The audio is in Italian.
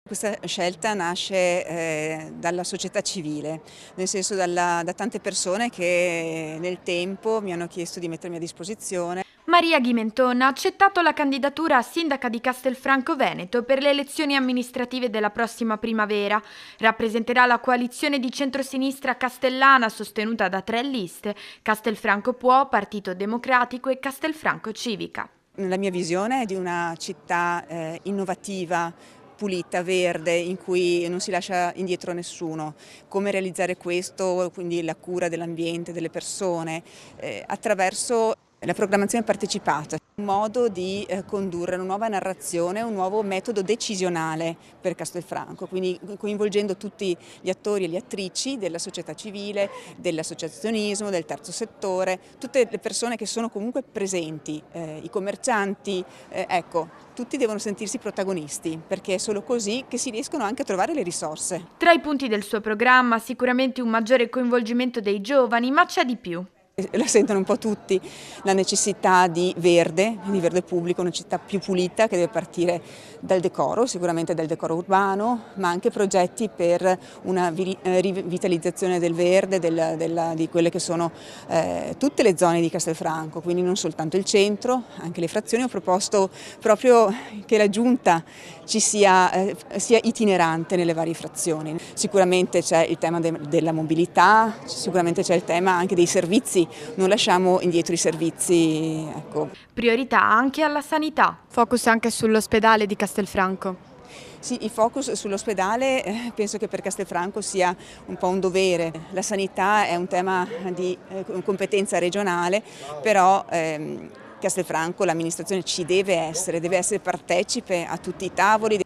Questa scelta nasce dalla società civile, nel senso da tante persone che nel tempo mi hanno chiesto di mettermi a disposizione. Maria Ghimentone ha accettato la candidatura a sindaca di Castelfranco Veneto per le elezioni amministrative della prossima primavera. Rappresenterà la coalizione di centrosinistra castellana sostenuta da 3 liste: Castelfranco Può, Partito Democratico e Castelfranco Civica. La mia visione è di una città innovativa, pulita, verde, in cui non si lascia indietro nessuno. Come realizzare questo, quindi la cura dell'ambiente, delle persone, attraverso la programmazione partecipata, un modo di condurre una nuova narrazione, un nuovo metodo decisionale per Castelfranco, quindi coinvolgendo tutti gli attori e le attrici della società civile, dell'associazionismo, del terzo settore, tutte le persone che sono comunque presenti, i commercianti, ecco. Tutti devono sentirsi protagonisti, perché è solo così che si riescono anche a trovare le risorse. Tra i punti del suo programma sicuramente un maggiore coinvolgimento dei giovani, ma c'è di più. La sentono un po' tutti, la necessità di verde pubblico, una città più pulita che deve partire dal decoro, sicuramente dal decoro urbano, ma anche progetti per una rivitalizzazione del verde, di quelle che sono tutte le zone di Castelfranco, quindi non soltanto il centro, anche le frazioni. Ho proposto proprio che la giunta sia itinerante nelle varie frazioni. Sicuramente c'è il tema della mobilità, sicuramente c'è il tema anche dei servizi. Non lasciamo indietro i servizi. Ecco. Priorità anche alla sanità. Focus anche sull'ospedale di Castelfranco. Sì, il focus sull'ospedale penso che per Castelfranco sia un po' un dovere. La sanità è un tema di competenza regionale, però Castelfranco, l'amministrazione ci deve essere partecipe a tutti i tavoli.